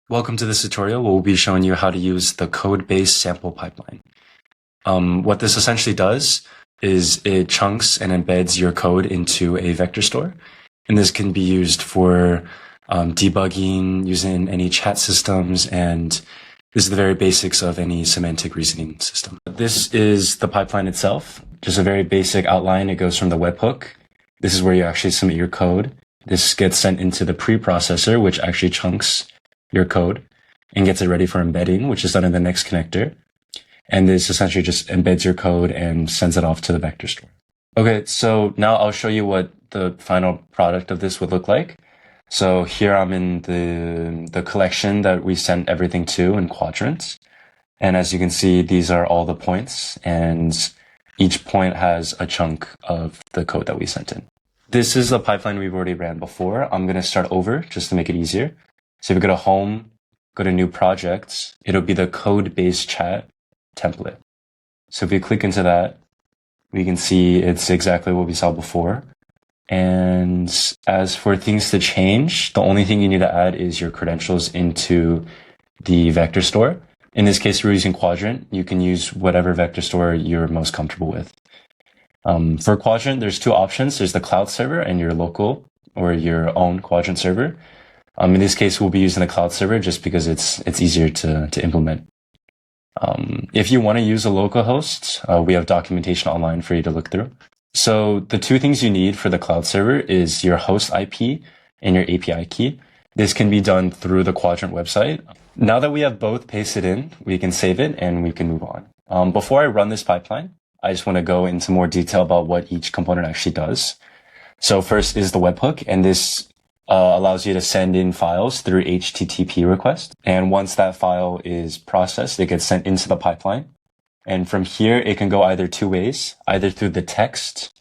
Welcome to this tutorial where we'll be showing you how to use the code-based sample pipeline. What this essentially does is it chunks and embeds your code into a vector store. And this can be used for debugging, using any chat systems, and this is the very basics of any semantic reasoning system. This is the pipeline itself, just a very basic outline. It goes from the webhook. This is where you actually submit your code. This gets sent into the preprocessor, which actually chunks your code and gets it ready for embedding, which is done in the next connector. And this essentially just embeds your code and sends it off to the vector store. Okay, so now I'll show you what the final product of this would look like. So here I'm in the collection that we sent everything to in Qdrant. And as you can see, these are all the points, and each point has a chunk of the code that we sent in. This is a pipeline we've already ran before. I'm going to start over just to make it easier. So if we go to home, go to new projects, it'll be the code-based chat template. So if we click into that, we can see it's exactly what we saw before. And as for things to change, the only thing you need to add is your credentials into the vector store. In this case, we're using Qdrant. You can use whatever vector store you're most comfortable with. For Qdrant, there's two options. There's the cloud server and your local or your own Qdrant server. In this case, we'll be using the cloud server just because it's easier to implement. If you want to use a local host, we have documentation online for you to look through. So the two things you need for the cloud server is your host IP and your API key. This can be done through the Qdrant website. Now that we have both pasted in, we can save it and we can move on. Before I run this pipeline, I just want to go into more detail about what each component actually does. So first is the webhook, and this allows you to send in files through HTTP request. And once that file is processed, it gets sent into the pipeline. And from here, it can go either two ways, either through the text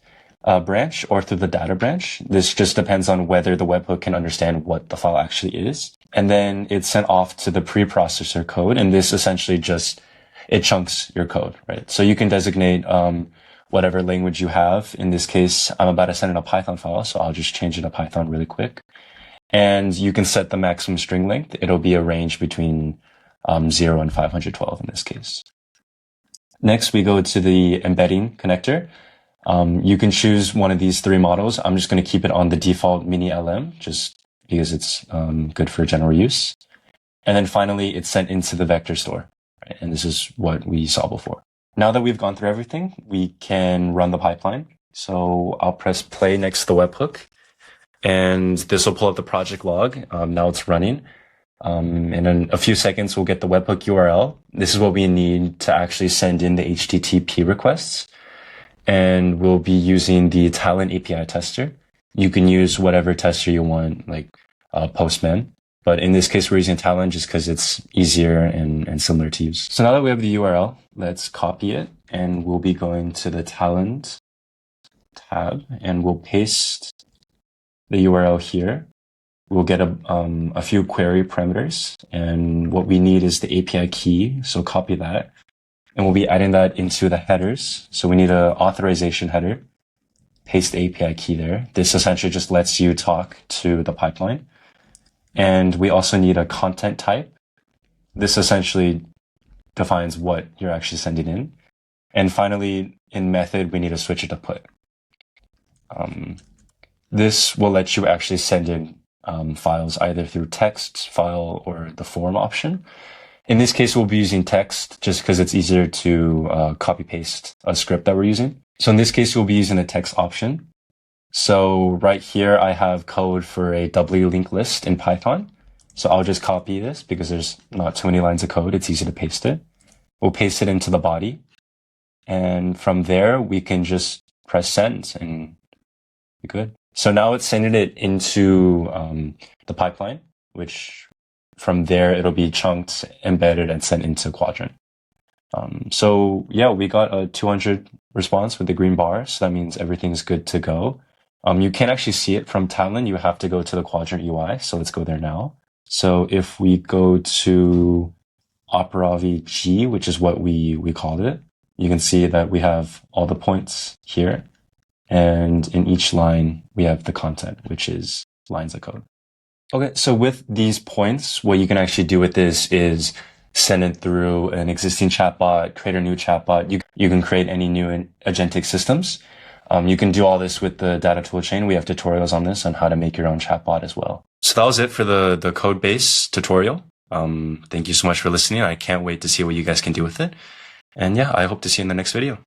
branch or through the data branch. This just depends on whether the webhook can understand what the file actually is. And then it's sent off to the preprocessor code. And this essentially it chunks your code, right? So you can designate whatever language you have. In this case, I'm about to send in a Python file, so I'll just change it to Python really quick. And you can set the maximum string length. It'll be a range between 0 and 512 in this case. Next, we go to the embedding connector. You can choose one of these three models. I'm just going to keep it on the default mini LM, just because it's good for general use. And then finally, it's sent into the vector store. Right? And this is what we saw before. Now that we've gone through everything, we can run the pipeline. So I'll press play next to the webhook, and this will pull up the project log. Now it's running. In a few seconds, we'll get the webhook URL. This is what we need to actually send in the HTTP requests. And we'll be using the Talend API tester. You can use whatever tester you want, like Postman. But in this case, we're using Talend just because it's easier and similar to use. So now that we have the URL, let's copy it. And we'll be going to the Talend tab, and we'll paste the URL here. We'll get a few query parameters. And what we need is the API key. So copy that. And we'll be adding that into the headers. So we need an authorization header. Paste the API key there. This essentially just lets you talk to the pipeline. And we also need a content type. This essentially defines what you're actually sending in. And finally, in method, we need to switch it to put. This will let you actually send in files either through text file or the form option. In this case, we'll be using text just because it's easier to copy paste a script that we're using. So in this case, we'll be using the text option. So right here, I have code for a doubly linked list in Python. So I'll just copy this because there's not too many lines of code. It's easy to paste it. We'll paste it into the body. And from there, we can just press send and be good. So now it's sending it into the pipeline, which from there, it'll be chunked, embedded, and sent into Qdrant. So yeah, we got a 200 response with the green bar. So that means everything's good to go. You can't actually see it from Talend. You have to go to the Qdrant UI. So let's go there now. So if we go to Aparavi G, which is what we called it, you can see that we have all the points here. And in each line, we have the content, which is lines of code. Okay, so with these points, what you can actually do with this is send it through an existing chatbot, create a new chatbot. You can create any new agentic systems. You can do all this with the data toolchain. We have tutorials on this on how to make your own chatbot as well. So that was it for the code base tutorial. Thank you so much for listening. I can't wait to see what you guys can do with it. And yeah, I hope to see you in the next video.